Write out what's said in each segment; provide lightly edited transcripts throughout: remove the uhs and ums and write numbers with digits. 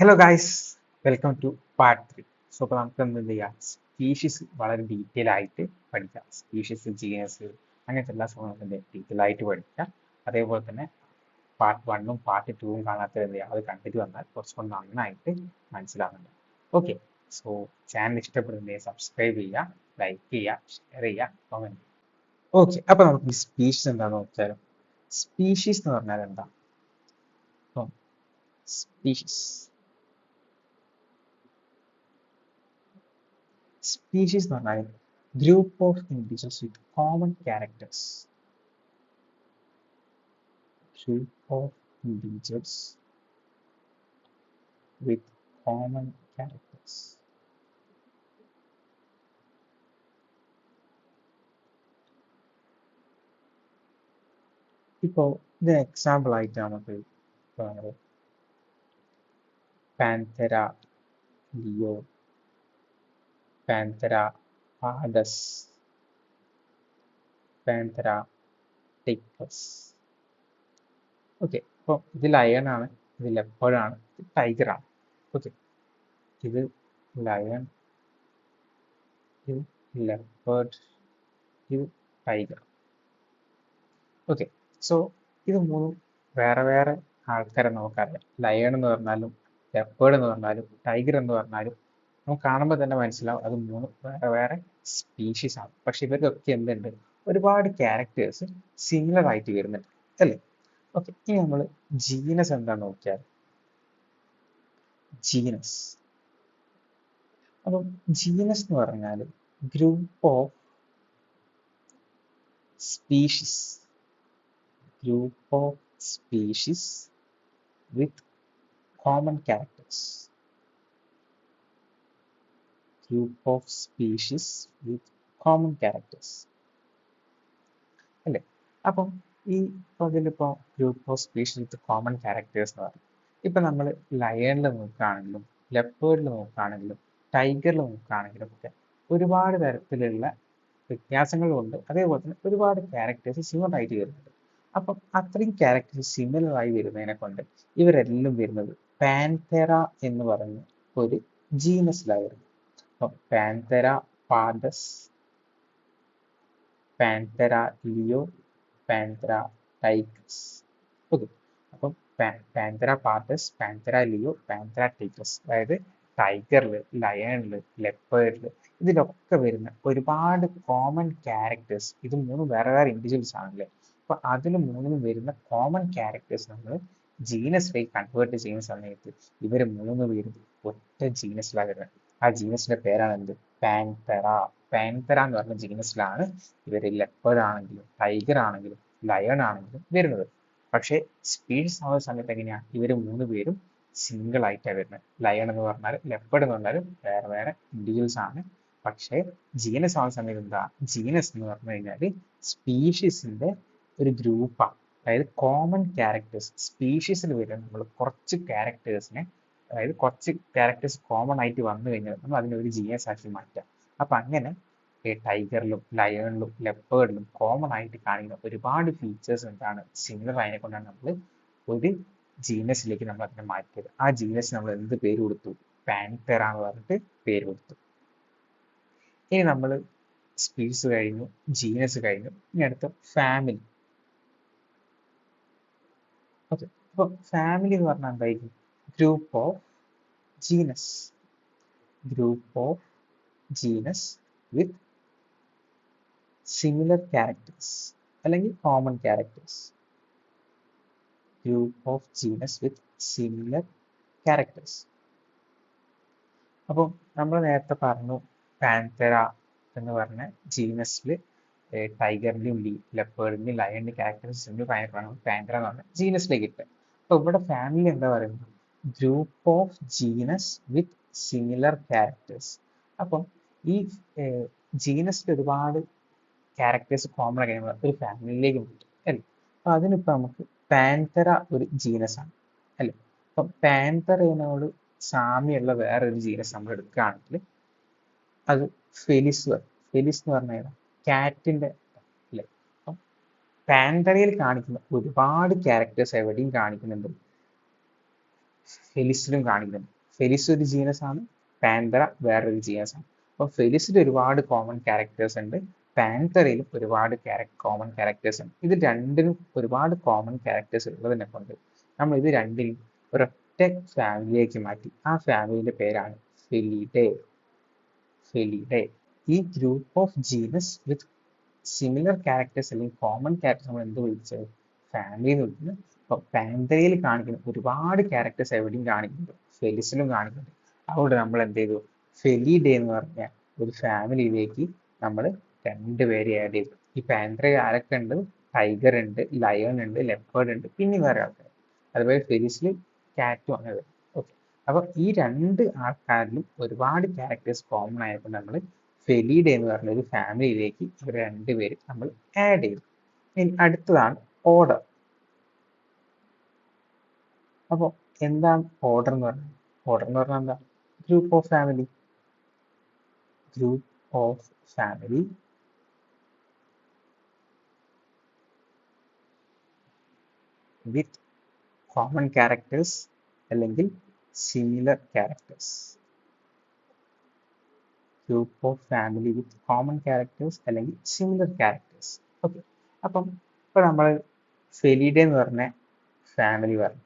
Hello guys, welcome to part 3. So അപ്പോൾ നമുക്ക് എന്ത് ചെയ്യാം, സ്പീഷീസ് വളരെ ഡീറ്റെയിൽ ആയിട്ട് പഠിക്കാം. സ്പീഷീസ്, ജീനസ്, അങ്ങനത്തെ എല്ലാ സംഭവങ്ങളും ഡീറ്റെയിൽ ആയിട്ട് പഠിക്കാം. അതേപോലെ തന്നെ പാർട്ട് 1ഉം പാർട്ട് 2ഉം കാണാത്തത് എന്ത് ചെയ്യാം, അത് കണ്ടിട്ട് വന്നാൽ കുറച്ചുകൂടി നന്നായിട്ട് മനസ്സിലാവുന്നുണ്ട്. ഓക്കെ, സോ ചാനൽ ഇഷ്ടപ്പെടുന്നത് സബ്സ്ക്രൈബ് ചെയ്യുക, ലൈക്ക് ചെയ്യുക, ഷെയർ ചെയ്യുക, കമൻറ്റ് ചെയ്യുക. ഓക്കെ, അപ്പോൾ നമുക്ക് ഈ സ്പീഷീസ് എന്താണെന്ന് നോക്കിയാലോ. സ്പീഷീസ് എന്ന് പറഞ്ഞാൽ എന്താ? സ്പീഷീസ് Species എന്ന് പറഞ്ഞാൽ group of individuals with common characters. Group of individuals with common characters. ഇപ്പോൾ ഇതിന് എക്സാമ്പിൾ ആയിട്ട് നമുക്ക് പാന്തര ലിയോ, പാന്തര പാഡസ്, പാന്തര ടിക്കസ്. ഓക്കെ, അപ്പോൾ ഇത് ലയൺ ആണ്, ഇത് ലെപ്പേർഡ് ആണ്, ഇത് ടൈഗർ ആണ്. ഓക്കെ, ഇത് ലയൺ, ഇത് ലെപ്പേർഡ്, ഇത് ടൈഗർ. ഓക്കെ, സോ ഇത് മൂന്നും വേറെ വേറെ ആൾക്കാരെ നമുക്കറിയാം. ലയൺ എന്ന് പറഞ്ഞാലും ലെപ്പേർഡ് എന്ന് പറഞ്ഞാലും ടൈഗർ എന്ന് പറഞ്ഞാലും നമുക്ക് കാണുമ്പോൾ തന്നെ മനസ്സിലാവും അത് മൂന്നും വേറെ വേറെ സ്പീഷീസ് ആണ്. പക്ഷെ ഇവർക്കൊക്കെ എന്തുണ്ട്, ഒരുപാട് ക്യാരക്ടേഴ്സ് സിമിലർ ആയിട്ട് വരുന്നുണ്ട് അല്ലേ. ഓക്കെ, ഇനി നമ്മൾ ജീനസ് എന്താണെന്ന് നോക്കിയാൽ, ജീനസ്, അപ്പം ജീനസ് എന്ന് പറഞ്ഞാൽ group of species, group of species with common characters. Group of species with common characters. അല്ലേ, അപ്പം ഈ ഇതിലിപ്പോൾ group of species with common characters എന്ന് പറയും. ഇപ്പം നമ്മൾ ലയണിൽ നോക്കുകയാണെങ്കിലും ലെപ്പേർഡിൽ നോക്കുകയാണെങ്കിലും ടൈഗറിൽ നോക്കുകയാണെങ്കിലും ഒക്കെ ഒരുപാട് തരത്തിലുള്ള വ്യത്യാസങ്ങളുണ്ട്. അതേപോലെ തന്നെ ഒരുപാട് ക്യാരക്ടേഴ്സ് സിമിലർ ആയിട്ട് വരുന്നുണ്ട്. അപ്പം അത്രയും ക്യാരക്ടേഴ്സ് സിമിലർ ആയി വരുന്നതിനെ കൊണ്ട് ഇവരെല്ലാം വരുന്നത് പാൻതെറ എന്ന് പറഞ്ഞ ഒരു ജീനസിലായിരുന്നു. അപ്പം പാൻതെറ പാഡസ്, പാൻതെറ ലിയോ, പാൻതെറ ടൈഗ്രസ്. ഓക്കെ, അപ്പം പാൻതെറ പാഡസ്, പാൻതെറ ലിയോ, പാൻതെറ ടൈഗ്രസ്, അതായത് ടൈഗറിൽ, ലയണിൽ, ലെപ്പേർഡിൽ, ഇതിലൊക്കെ വരുന്ന ഒരുപാട് കോമൺ ക്യാരക്ടേഴ്സ്, ഇത് മൂന്നും വേറെ വേറെ ഇൻഡിവിജ്വൽസ് ആണല്ലേ. അപ്പൊ അതിൽ മൂന്നിനും വരുന്ന കോമൺ ക്യാരക്ടേഴ്സ് നമ്മൾ ജീനസിലേക്ക് കൺവേർട്ട് ചെയ്യുന്ന സമയത്ത് ഇവർ മൂന്ന് പേരും ഒറ്റ ജീനസിലാണ് വരുന്നത്. ആ ജീനസിന്റെ പേരാണ് എന്ത്, പാൻതെറ. പാൻതെറ എന്ന് പറഞ്ഞ ജീനസിലാണ് ഇവർ ലെപ്പേർഡ് ആണെങ്കിലും ടൈഗർ ആണെങ്കിലും ലയൺ ആണെങ്കിലും വരുന്നത്. പക്ഷേ സ്പീഷീസ് ആവുന്ന സമയത്ത് എങ്ങനെയാണ്, ഇവർ മൂന്ന് പേരും സിംഗിൾ ആയിട്ടാണ് വരുന്നത്. ലയൺ എന്ന് പറഞ്ഞാലും ലെപ്പേർഡ് എന്ന് പറഞ്ഞാലും വേറെ വേറെ ഇൻഡിവിജ്വൽസ് ആണ്. പക്ഷേ ജീനസ് ആവുന്ന സമയത്ത് എന്താ, ജീനസ് എന്ന് പറഞ്ഞു കഴിഞ്ഞാൽ സ്പീഷീസിന്റെ ഒരു ഗ്രൂപ്പാണ്. അതായത് കോമൺ ക്യാരക്ടേഴ്സ് സ്പീഷീസിൽ വരുന്ന നമ്മൾ കുറച്ച് ക്യാരക്ടേഴ്സിനെ, അതായത് കുറച്ച് ക്യാരക്ടേഴ്സ് കോമൺ ആയിട്ട് വന്നു കഴിഞ്ഞാൽ നമ്മൾ അതിനെ ഒരു ജീനസ് ആക്കി മാറ്റാം. അപ്പൊ അങ്ങനെ ടൈഗറിലും ലയണിലും ലെപ്പേർഡിലും കോമൺ ആയിട്ട് കാണിക്കുന്ന ഒരുപാട് ഫീച്ചേഴ്സ് എന്താണ്, സിമിലർ ആയതിനെ കൊണ്ടാണ് നമ്മൾ ഒരു ജീനസിലേക്ക് നമ്മൾ അതിനെ മാറ്റിയത്. ആ ജീനസ് നമ്മൾ എന്ത് പേര് കൊടുത്തു, പാൻതെറ എന്ന് പറഞ്ഞിട്ട് പേര് കൊടുത്തു. ഇനി നമ്മൾ സ്പീഷീസ് കഴിഞ്ഞു, ജീനസ് കഴിഞ്ഞു, ഇനി അടുത്ത ഫാമിലി. ഓക്കെ, അപ്പൊ ഫാമിലി എന്ന് പറഞ്ഞാൽ എന്തായിരിക്കും, group of genus, group of genus with similar characters അല്ലെങ്കിൽ common characters. Group of genus with similar characters. അപ്പം നമ്മൾ നേരത്തെ പറഞ്ഞു പാൻതെറ എന്ന് പറഞ്ഞ ജീനസിൽ ടൈഗറിന്റെയും ലെപ്പേർഡിന്റെയും ലയണിന്റെയും ക്യാരക്ടേഴ്സ് സിമിലർ ആയപ്പോഴാണ് പാൻതെറ എന്ന് പറഞ്ഞ ജീനസിലേക്ക് ഇട്ടത്. അപ്പൊ ഇവിടെ ഫാമിലി എന്താ പറയുന്നത്, group of genus with similar characters. അപ്പം ഈ ജീനസിൽ ഒരുപാട് ക്യാരക്ടേഴ്സ് കോമൺ ആയി കഴിയുമ്പോൾ ഒരു ഫാമിലിയിലേക്ക് പറ്റും അല്ലേ. അപ്പൊ അതിനിപ്പോ നമുക്ക് പാൻതെറ ഒരു ജീനസ് ആണ് അല്ലേ. അപ്പൊ പാൻതെറയോട് സാമ്യമുള്ള വേറൊരു ജീനസ് നമ്മൾ എടുക്കുകയാണെങ്കിൽ അത് ഫെലിസ്. ഫെലിസ് എന്ന് പറഞ്ഞാൽ കാറ്റിന്റെ അല്ലേ. അപ്പം പാൻതെറയിൽ കാണിക്കുന്ന ഒരുപാട് ക്യാരക്ടേഴ്സ് എവിടെയും കാണിക്കുന്നുണ്ട് ഫെലിസിലും കാണിക്കുന്നുണ്ട്. ഫെലിസ് ഒരു ജീനസ് ആണ്, പാന്തറ വേറൊരു ജീനസ് ആണ്. അപ്പൊ ഫെലിസിൽ ഒരുപാട് കോമൺ ക്യാരക്ടേഴ്സ് ഉണ്ട്, പാന്തറയിലും ഒരുപാട് കോമൺ ക്യാരക്ടേഴ്സ് ഉണ്ട്. ഇത് രണ്ടിനും ഒരുപാട് കോമൺ ക്യാരക്ടേഴ്സ് ഉള്ളതിനെ കൊണ്ട് നമ്മൾ ഇത് രണ്ടിനും ഒരൊറ്റ ഫാമിലിയിലേക്ക് മാറ്റി. ആ ഫാമിലിയുടെ പേരാണ് ഫെലിഡേ. ഫെലിഡേ. ഈ group of genus with similar characters അല്ലെങ്കിൽ കോമൺ ക്യാരക്ടേഴ്സ് നമ്മൾ എന്ത് വിളിച്ചത്? ഫാമിലി എന്ന് വിളിക്കുന്നത്. അപ്പൊ പാന്തയിൽ കാണിക്കുന്ന ഒരുപാട് ക്യാരക്ടേഴ്സ് എവിടെയും കാണിക്കുന്നുണ്ട്, ഫെലിസിലും കാണിക്കുന്നുണ്ട്. അതുകൊണ്ട് നമ്മൾ എന്ത് ചെയ്തു? ഫെലിഡേ എന്ന് പറഞ്ഞ ഒരു ഫാമിലിയിലേക്ക് നമ്മൾ രണ്ടുപേരെ ആഡ് ചെയ്തു. ഈ പാന്തറയിൽ ആരൊക്കെ ഉണ്ട്? ടൈഗർ ഉണ്ട്, ലയൺ ഉണ്ട്, ലെപ്പേർഡ് ഉണ്ട്, പിന്നെ വേറെ ആൾക്കാർ. അതുപോലെ ഫെലിസിൽ കാറ്റും അങ്ങനെ വരും. ഓക്കെ. അപ്പൊ ഈ രണ്ട് ആൾക്കാരിലും ഒരുപാട് ക്യാരക്ടേഴ്സ് കോമൺ ആയപ്പോൾ നമ്മൾ ഫെലിഡേ എന്ന് പറഞ്ഞ ഒരു ഫാമിലിയിലേക്ക് ഇവർ രണ്ടുപേരും നമ്മൾ ആഡ് ചെയ്തു. ഇനി അടുത്തതാണ് ഓർഡർ. അപ്പോൾ എന്താണ് ഓർഡർ എന്ന് പറഞ്ഞാൽ? ഓർഡർ എന്ന് പറഞ്ഞാൽ എന്താ? Group of family. Group of family with common characters അല്ലെങ്കിൽ similar characters. Group of family with common characters അല്ലെങ്കിൽ സിമിലർ ക്യാരക്ടേഴ്സ്. ഓക്കെ. അപ്പം ഇപ്പൊ നമ്മൾ ഫെലിഡേ എന്ന് പറഞ്ഞ ഫാമിലി പറഞ്ഞു.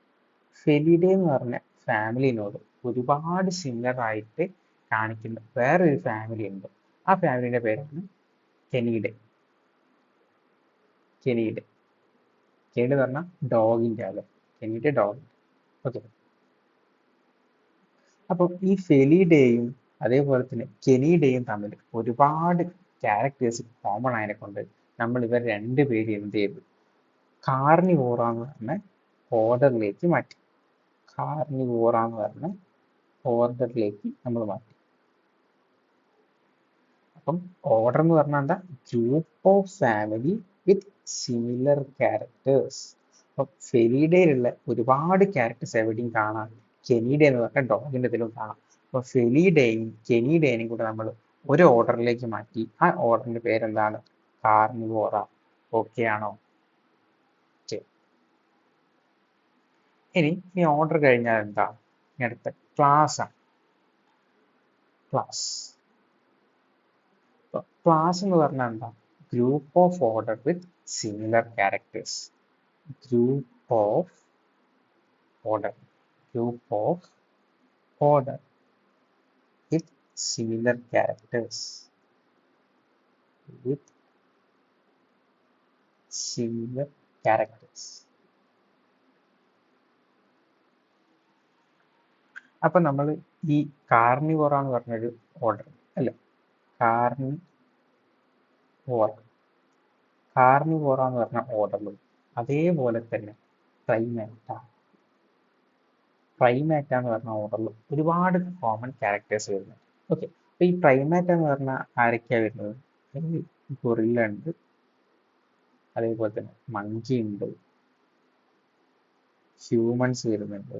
ഫെലിഡേ എന്ന് പറഞ്ഞ ഫാമിലിനോട് ഒരുപാട് സിമിലർ ആയിട്ട് കാണിക്കുന്ന വേറൊരു ഫാമിലി ഉണ്ട്. ആ ഫാമിലിയുടെ പേരാണ് കെനീഡേ. കെനീഡേ. കെനീഡേ എന്ന് പറഞ്ഞാൽ ഡോഗിന്റെ അല്ലെ, കെനീഡേ ഡോഗ്. ഓക്കെ. അപ്പം ഈ ഫെലിഡേയും അതേപോലെ തന്നെ കെനീഡേയും തമ്മിൽ ഒരുപാട് ക്യാരക്ടേഴ്സ് കോമൺ ആയതിനെ കൊണ്ട് നമ്മൾ ഇവർ രണ്ടുപേരും എന്ത് ചെയ്തു? കാർണിവോറ എന്ന് പറഞ്ഞ ഓർഡറിലേക്ക് മാറ്റി. കാർണിവോറ എന്ന് പറഞ്ഞ ഓർഡറിലേക്ക് നമ്മൾ മാറ്റി. അപ്പം ഓർഡർ എന്ന് പറഞ്ഞാൽ എന്താ? Group of family with similar characters. അപ്പം ഫെലിഡയിലുള്ള ഒരുപാട് ക്യാരക്ടേഴ്സ് എവിടെയും കാണാം. കെനീഡേ എന്ന് പറഞ്ഞ ഡോഗിന്റെ ഇതിലും കാണാം. അപ്പൊ ഫെലിഡേയും കെനീഡേനെയും കൂടെ നമ്മൾ ഒരു ഓർഡറിലേക്ക് മാറ്റി. ആ ഓർഡറിന്റെ പേരെന്താണ്? കാർണിവോറ. ഓക്കെ ആണോ? ഇനി ഈ ഓർഡർ കഴിഞ്ഞാൽ എന്താ? ഇനി അടുത്ത ക്ലാസ് ആണ്. ക്ലാസ്. ക്ലാസ് എന്ന് പറഞ്ഞാൽ എന്താ? Group of order with similar characters. Group of order. Group of order with similar characters. With similar characters. അപ്പൊ നമ്മൾ ഈ കാർണിവോറ എന്ന് പറഞ്ഞൊരു ഓർഡർ അല്ലെ, കാർണിവോറ എന്ന് പറഞ്ഞ ഓർഡറിൽ അതേപോലെ തന്നെ പ്രൈമേറ്റ എന്ന് പറഞ്ഞ ഓർഡറിൽ ഒരുപാട് കോമൺ ക്യാരക്ടേഴ്സ് വരുന്നുണ്ട്. ഓക്കെ. അപ്പൊ ഈ പ്രൈമേറ്റ എന്ന് പറഞ്ഞാൽ ആരൊക്കെയാ വരുന്നത്? ഗൊറില്ല ഉണ്ട്, അതേപോലെ തന്നെ മങ്കി ഉണ്ട്, ഹ്യൂമൻസ് വരുന്നുണ്ട്.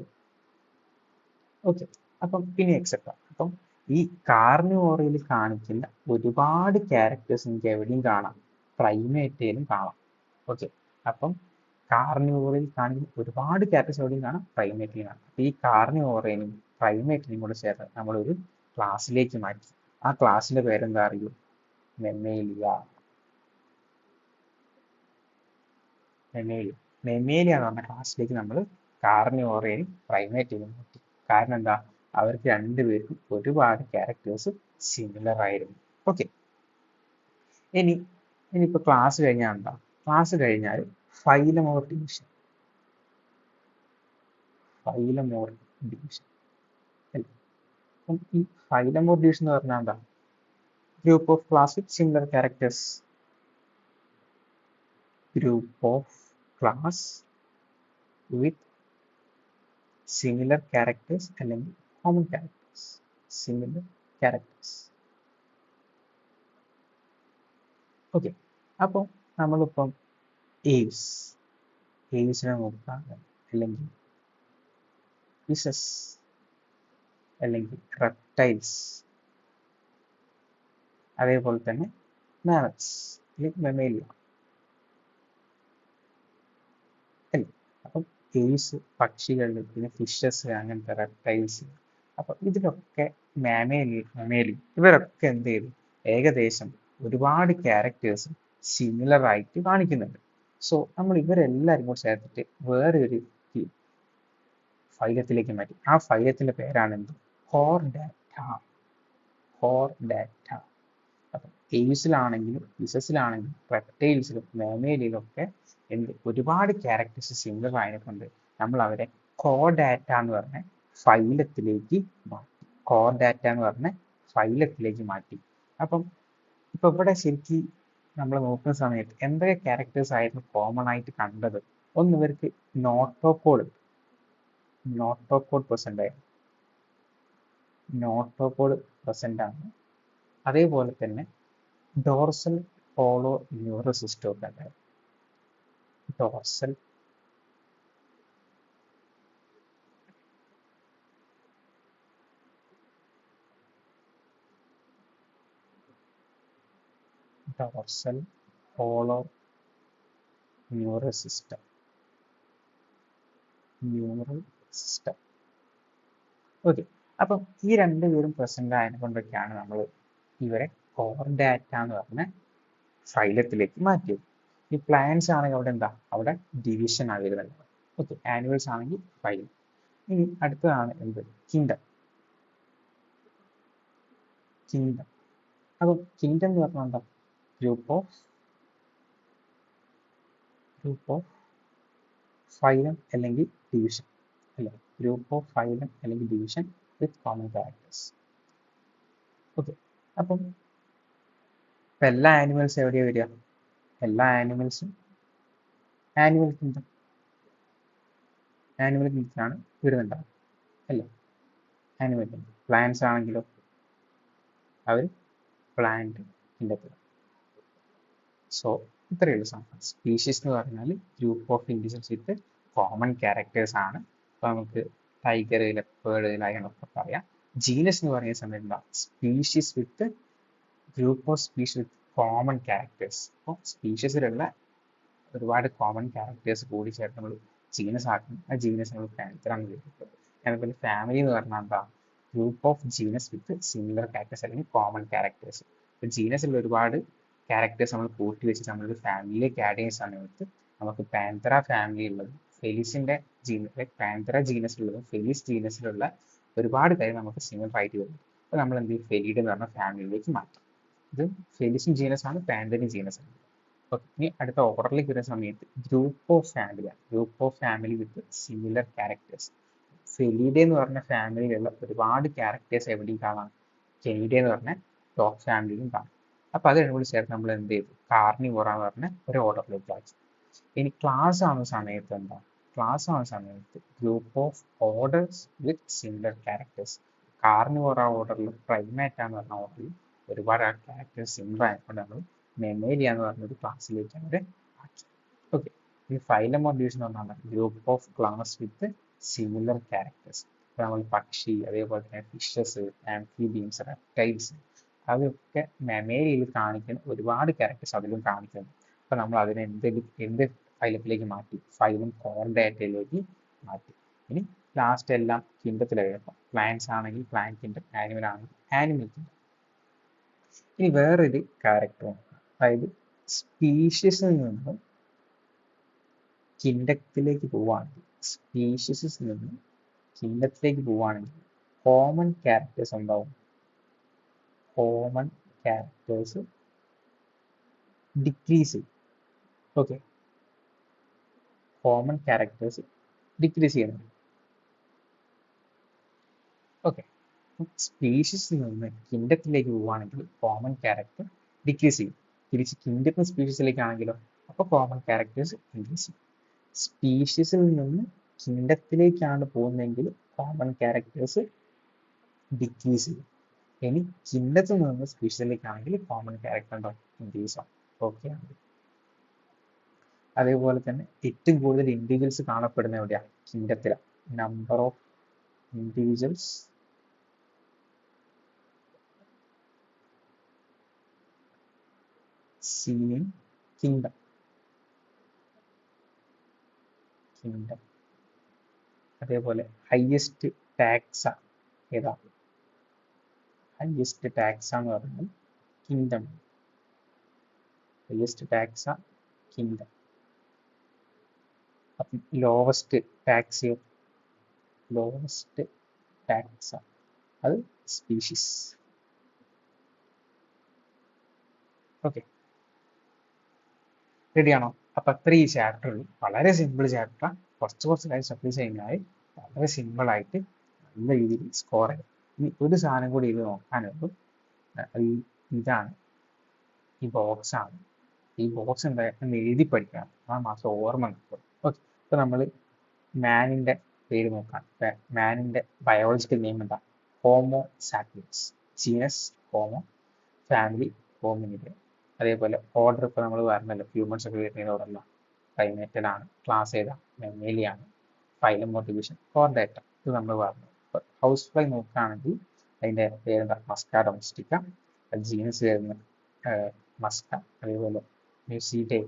ഓക്കെ. അപ്പം പിന്നെ എക്സെട്ര. അപ്പം ഈ കാർണിവോറയിൽ കാണിക്കുന്ന ഒരുപാട് ക്യാരക്ടേഴ്സ് നിങ്ങൾക്ക് എവിടെയും കാണാം, പ്രൈമേറ്റയിലും കാണാം. ഓക്കെ. അപ്പം കാർണിവോറയിൽ കാണിക്കുന്ന ഒരുപാട് ക്യാരക്ടേഴ്സ് എവിടെയും കാണാം, പ്രൈമേറ്റിലും കാണാം. ഈ കാർണിവോറയും പ്രൈമേറ്റിനും കൂടെ ചേർത്ത് നമ്മളൊരു ക്ലാസ്സിലേക്ക് മാറ്റി. ആ ക്ലാസ്സിന്റെ പേരെന്താ അറിയൂ? മെമേലിയ. മെമേലിയ എന്ന് പറഞ്ഞ ക്ലാസ്സിലേക്ക് നമ്മൾ കാർണിവോറയും പ്രൈമേറ്റിനും മാറ്റി. കാരണം എന്താ? അവർക്ക് രണ്ടുപേർക്കും ഒരുപാട് ക്യാരക്ടേഴ്സ് സിമിലർ ആയിരുന്നു. ഓക്കെ. ഇനിയിപ്പോ ക്ലാസ് കഴിഞ്ഞാൽ എന്താ? ക്ലാസ് കഴിഞ്ഞാൽ phylum or division. Phylum or division അല്ലേ? അപ്പം ഈ ഫൈലം ഓർ ഡിവിഷൻ എന്ന് പറഞ്ഞാൽ എന്താ? Group of class with similar characters. Group of class with similar characters അല്ലെങ്കിൽ common characters. Similar characters. Okay. അപ്പോൾ നമ്മളിപ്പം ഏവ്സിനെ നോക്കുകയാണ്, അല്ലെങ്കിൽ ഫിഷസ്, അല്ലെങ്കിൽ റെപ്റ്റൈൽസ്, അതേപോലെ തന്നെ മാമൽസ് അല്ലെങ്കിൽ മെമേലിയ അല്ലേ? അപ്പം എയ്സ് പക്ഷികളിൽ, പിന്നെ ഫിഷസ്, അങ്ങനത്തെ റെപ്റ്റൈൽസ്. അപ്പൊ ഇതിലൊക്കെ മമേലി ഇവരൊക്കെ എന്ത് ചെയ്തു, ഏകദേശം ഒരുപാട് ക്യാരക്ടേഴ്സ് സിമിലർ ആയിട്ട് കാണിക്കുന്നുണ്ട്. സോ നമ്മൾ ഇവരെല്ലാവരും കൂടെ ചേർത്തിട്ട് വേറെ ഒരു ഫൈലത്തിലേക്ക് മാറ്റി. ആ ഫൈലത്തിന്റെ പേരാണ് എന്ത്, കോർഡാറ്റ. കോർഡാറ്റ. അപ്പം എയ്സിലാണെങ്കിലും ഫിഷസിലാണെങ്കിലും റെപ്റ്റൈൽസിലും മാമേലിലും ഒക്കെ എന്ത് ഒരുപാട് ക്യാരക്ടേഴ്സ് സിമിലർ ആയതുകൊണ്ട് നമ്മൾ അവരെ കോഡാറ്റ എന്ന് പറഞ്ഞ ഫൈലത്തിലേക്ക് മാറ്റി. കോഡാറ്റ എന്ന് പറഞ്ഞ ഫൈലത്തിലേക്ക് മാറ്റി. അപ്പം ഇപ്പൊ ഇവിടെ ശരിക്കും നമ്മൾ നോക്കുന്ന സമയത്ത് എന്തൊക്കെ ക്യാരക്ടേഴ്സ് ആയിരുന്നു കോമൺ ആയിട്ട് കണ്ടത്? ഒന്ന്, ഇവർക്ക് നോട്ടോകോഡ് പ്രസന്റ് ആയിരുന്നു. നോട്ടോകോഡ് പ്രസന്റ് ആണ്. അതേപോലെ തന്നെ ഡോർസൽ ഹോളോ ന്യൂറൽ സിസ്റ്റം ഒക്കെ ഉണ്ടായിരുന്നു. Dorsal hollow neural system. Okay. അപ്പം ഈ രണ്ടുപേരും പ്രസന്റ് ആയതിനെ കൊണ്ടൊക്കെയാണ് നമ്മൾ ഇവരെ കോർഡാറ്റ എന്ന് പറഞ്ഞ ഫൈലത്തിലേക്ക് മാറ്റിയത്. ഈ പ്ലാന്റ്സ് ആണെങ്കിൽ അവിടെ എന്താ, അവിടെ ഡിവിഷൻ ആണ് വരുന്നത്. ഓക്കെ. ആനിമൽസ് ആണെങ്കിൽ ഫൈലം. ഇനി അടുത്തതാണ് എന്ത്, കിങ്ഡം. അപ്പം കിങ്ഡം എന്ന് പറഞ്ഞാൽ എന്താ, ഗ്രൂപ്പ് ഓഫ് ഫൈലം അല്ലെങ്കിൽ ഡിവിഷൻ, അല്ലെ? ഗ്രൂപ്പ് ഓഫ് ഫൈലം അല്ലെങ്കിൽ ഡിവിഷൻ വിത്ത് കോമൺ ക്യാരക്ടേഴ്സ്. ഓക്കെ. അപ്പം ഇപ്പൊ എല്ലാ ആനിമൽസും എവിടെയാ വരിക? എല്ലാ ആനിമൽസും ആനിമൽ കിങ്ഡത്തിലാണ് വരുന്നുണ്ടാവും, അല്ലേ? Animal kingdom. പ്ലാന്റ്സ് ആണെങ്കിലോ അവർ പ്ലാന്റ് കിങ്ഡത്തിലാണ്. സോ ഇത്രയുള്ള സാധനം. സ്പീഷീസ് എന്ന് പറഞ്ഞാൽ group of individuals with common characters ആണ്. അപ്പൊ നമുക്ക് ടൈഗർ, ലെപ്പേർഡ്, ലയൺ ഒക്കെ പറയാം. ജീനസ് എന്ന് പറയുന്ന സമയത്ത് എന്താ, species with group of species with common characters. അപ്പോൾ സ്പീഷീസിലുള്ള ഒരുപാട് കോമൺ ക്യാരക്ടേഴ്സ് കൂടി ചേർത്ത് നമ്മൾ ജീനസ് ആക്കും. ആ ജീനസ് നമ്മൾ പാൻതറാന്ന് വിളിക്കും. അതുപോലെ ഫാമിലി എന്ന് പറഞ്ഞാൽ എന്താ, group of genus with similar characters അല്ലെങ്കിൽ കോമൺ ക്യാരക്ടേഴ്സ്. ഇപ്പൊ ജീനസിൽ ഒരുപാട് ക്യാരക്ടേഴ്സ് നമ്മൾ കൂട്ടി വെച്ചിട്ട് നമ്മളൊരു ഫാമിലിയിലേക്ക് ആഡ് ചെയ്യുന്ന സമയത്ത് നമുക്ക് പാൻതറ ഫാമിലി ഉള്ളതും ഫെലിസിന്റെ പാൻതറ ജീനസിലുള്ളതും ഫെലിസ് ജീനസിലുള്ള ഒരുപാട് കാര്യം നമുക്ക് സിമിലർ ആയിട്ട് വരും. അപ്പൊ നമ്മൾ എന്ത് ചെയ്യും, ഫെലിഡ് എന്ന് പറഞ്ഞ ഫാമിലിയിലേക്ക് മാറ്റും. ഇത് ഫെലിസും ജീനസ് ആണ്, പാൻതറയും ജീനസ് ആണ്. ഇനി അടുത്ത ഓർഡറിലേക്ക് വരുന്ന സമയത്ത് group of family with similar characters. Felidae എന്ന് പറഞ്ഞ ഫാമിലിയിലുള്ള ഒരുപാട് ക്യാരക്ടേഴ്സ് എവിടെയും കാണാം, കെനിഡെ എന്ന് പറഞ്ഞ ഡോഗ് ഫാമിലിയിലും കാണാം. അപ്പൊ അത് രണ്ടും കൂടി ചേർത്ത് നമ്മൾ എന്ത് ചെയ്തു, കാർണിവോറ എന്ന് പറഞ്ഞ ഒരു ഓർഡറിലേക്ക് ആക്കി. ഇനി ക്ലാസ് ആവുന്ന സമയത്ത് എന്താ, group of orders with similar characters. Carnivora ഓർഡറിൽ പ്രൈമേറ്റ എന്ന് പറഞ്ഞ ഓർഡറിൽ ഒരുപാട് ക്യാരക്ടേഴ്സ് സിമിലർ ആയതുകൊണ്ട് നമ്മൾ മെമേലിയ എന്ന് പറഞ്ഞൊരു ക്ലാസ്സിലേക്ക് അവരെ ആക്കി. ഓക്കെ. ഈ ഫൈലം ഓഫ് ഡിവിഷൻ എന്ന് പറഞ്ഞാൽ group of class with similar characters. നമ്മൾ പക്ഷി, അതേപോലെ തന്നെ ഫിഷസ്, ആംഫിബിയൻസ്, റെപ്റ്റൈൽസ്, അതൊക്കെ മെമേലിയയിൽ കാണിക്കുന്ന ഒരുപാട് ക്യാരക്ടേഴ്സ് അതിലും കാണിക്കുന്നു. അപ്പൊ നമ്മൾ അതിനെ എന്ത് ഫൈലത്തിലേക്ക് മാറ്റി, ഫൈലം കോർഡാറ്റയിലേക്ക് മാറ്റി. ഇനി ലാസ്റ്റ് എല്ലാം കിങ്ഡത്തിലായിരുന്നു. പ്ലാന്റ്സ് ആണെങ്കിൽ പ്ലാന്റ് കിങ്ഡം, ആനിമൽ ആണെങ്കിൽ ആനിമൽ കിങ്ഡം. ഇനി വേറൊരു ക്യാരക്ടറും, അതായത് സ്പീഷീസിൽ നിന്നും കിങ്ഡത്തിലേക്ക് പോവുകയാണെങ്കിൽ കോമൺ ക്യാരക്ടേഴ്സ് ഉണ്ടാവും. കോമൺ ക്യാരക്ടേഴ്സ് ഡിക്രീസ് ചെയ്യും. ഓക്കെ. കോമൺ ക്യാരക്ടേഴ്സ് ഡിക്രീസ് ചെയ്യുന്നുണ്ട്. ഓക്കെ. സ്പീഷീസിൽ നിന്ന് കിങ്ഡത്തിലേക്ക് പോവുകയാണെങ്കിൽ കോമൺ ക്യാരക്ടർ ഡിക്രീസ് ചെയ്യും. തിരിച്ച് കിങ്ഡത്തിൽ സ്പീഷീസിലേക്കാണെങ്കിലോ അപ്പോൾ കോമൺ ക്യാരക്ടേഴ്സ് ഇൻക്രീസ് ചെയ്യും. സ്പീഷീസിൽ നിന്ന് കിങ്ഡത്തിലേക്കാണ് പോകുന്നതെങ്കിൽ കോമൺ ക്യാരക്ടേഴ്സ് ഡിക്രീസ് ചെയ്യും. ഇനി കിങ്ഡത്തിൽ നിന്ന് സ്പീഷീസിലേക്കാണെങ്കിൽ കോമൺ ക്യാരക്ടർ ഉണ്ടോ, ഇൻക്രീസ് ആവും. ഓക്കെ. അതേപോലെ തന്നെ ഏറ്റവും കൂടുതൽ ഇൻഡിവിജ്വൽസ് കാണപ്പെടുന്ന എവിടെയാണ്, കിങ്ഡത്തിലാണ്. Number of individuals seen in kingdom. അതേപോലെ ഹയസ്റ്റ് ടാക്സ ഏതാ? ഹയസ്റ്റ് ടാക്സ എന്ന് പറഞ്ഞാൽ കിങ്ഡം. Highest taxa kingdom. അപ്പം ലോവസ്റ്റ് ടാക്സിയോ? ലോവസ്റ്റ് ടാക്സ അത് സ്പീഷീസ്. ഓക്കെ, റെഡിയാണോ? അപ്പൊ അത്ര ഈ ചാപ്റ്റർ ഉള്ളൂ. വളരെ സിമ്പിൾ ചാപ്റ്റർ. കുറച്ച് കാര്യം ശ്രദ്ധിച്ചു കഴിഞ്ഞാൽ വളരെ സിമ്പിൾ ആയിട്ട് നല്ല രീതിയിൽ സ്കോർ ചെയ്യും. ഇനി ഒരു സാധനം കൂടി ഇത് നോക്കാനുള്ളൂ. അത് ഇതാണ്, ഈ ബോക്സ് ആണ്. ഈ ബോക്സ് എന്തായാലും എഴുതി പഠിക്കണം, ആ മാസം ഓർമ്മ നിൽക്കും. ഓക്കെ, ഇപ്പൊ നമ്മൾ മാനിന്റെ പേര് നോക്കാം. മാനിന്റെ ബയോളജിക്കൽ നെയിം എന്താ? Homo sapiens. Genus homo, family hominid. അതേപോലെ ഓർഡർ ഇപ്പൊ നമ്മൾ പറഞ്ഞല്ലോ, ഹ്യൂമൻസ് ഒക്കെ വരുന്നതോടല്ല പ്രൈമേറ്റഡ് ആണ്. ക്ലാസ് ഏതാ? മെമ്മേലിയാണ്. ഫൈലം മോട്ടിവേഷൻ കോർഡേറ്റ, ഇത് നമ്മൾ പറഞ്ഞു. ഹൗസ് ഫ്ലൈ നോക്കുകയാണെങ്കിൽ അതിന്റെ പേരെന്താ? Musca domestica. ജീനസ് വരുന്ന മസ്ക. അതേപോലെ മ്യൂസിഡേ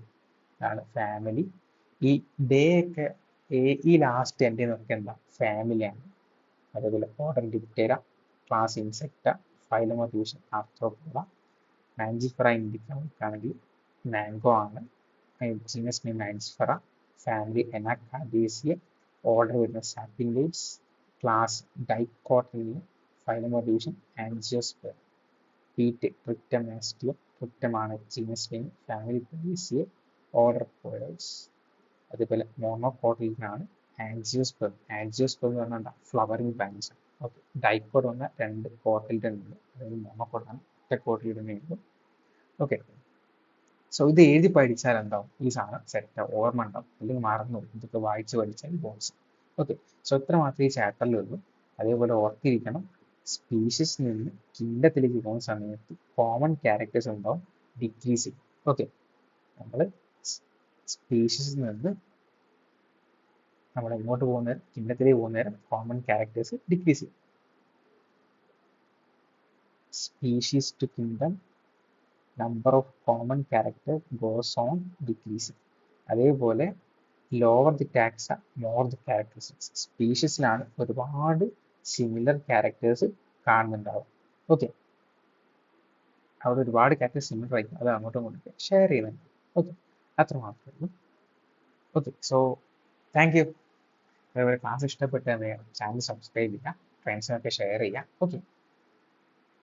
ആണ് ഫാമിലി. ഈ ഡേ ഒക്കെ ഈ ലാസ്റ്റ് എൻ്റെ നോക്കി എന്താ? ഫാമിലിയാണ്. അതേപോലെ order Diptera, class Insecta, phylum motivation Arthropoda. Mangifera indica നോക്കുകയാണെങ്കിൽ മാംഗോ ആണ്. Genus name Mangifera, family Anacardiaceae, order വരുന്ന Sapindales, class Dicotyledonae, phylum motivation angiosperm. Wheat Triticum aestivum, ട്രിക്ടമാണ് genus name, family Poaceae, order Poales. അതേപോലെ മോണോകോട്ടിലാണ് ആൻജിയോസ്പെർം. ആൻജിയോസ്പെർം എന്ന് പറഞ്ഞാൽ flowering plants. Okay, dicot വന്ന 2 കോട്ടിലിഡനുണ്ട്, അതായത് മോണോകോട്ടാണ്, ഒറ്റ കോട്ടിലിഡനുണ്ട്. ഓക്കെ, സോ ഇത് എഴുതി പഠിച്ചാൽ എന്താവും? ഈ സാധനം സെറ്റ് ഓർമ്മ ഉണ്ടാവും, അല്ലെങ്കിൽ മറന്നു ഇതൊക്കെ വായിച്ച് പഠിച്ചാൽ ബോക്സ്. ഓക്കെ, സോ ഇത്ര മാത്രമേ ഈ ചാപ്റ്ററിലുള്ളൂ. അതേപോലെ ഓർത്തിരിക്കണം, സ്പീഷീസിൽ നിന്ന് കിങ്ഡത്തിലേക്ക് പോകുന്ന സമയത്ത് കോമൺ ക്യാരക്ടേഴ്സ് ഉണ്ടാവും, ഡിക്രീസിങ്. ഓക്കെ, നമ്മൾ സ്പീഷീസിൽ നിന്ന് നമ്മൾ എങ്ങോട്ട് പോകുന്നേരം, കിങ്ഡത്തിലേക്ക് പോകുന്നേരം കോമൺ ക്യാരക്ടേഴ്സ് ഡിക്രീസ് ചെയ്യും. Species to kingdom, number of common character goes on decreasing. അതേപോലെ lower the taxa more the characteristics. സ്പീഷീസിലാണ് ഒരുപാട് സിമിലർ ക്യാരക്ടേഴ്സ് കാണുന്നുണ്ടാവും. ഓക്കെ, അവിടെ ഒരുപാട് ക്യാരക്ടേഴ്സ് സിമിലർ ആയിരിക്കും, അത് അങ്ങോട്ടും ഇങ്ങോട്ടും ഷെയർ ചെയ്യുന്നുണ്ട്. ഓക്കെ, അത്ര മാത്രമേ ഉള്ളൂ. Okay, so thank you. അതേപോലെ ക്ലാസ് ഇഷ്ടപ്പെട്ട ചാനൽ സബ്സ്ക്രൈബ് ചെയ്യുക, ഫ്രണ്ട്സിനൊക്കെ ഷെയർ ചെയ്യുക. ഓക്കെ.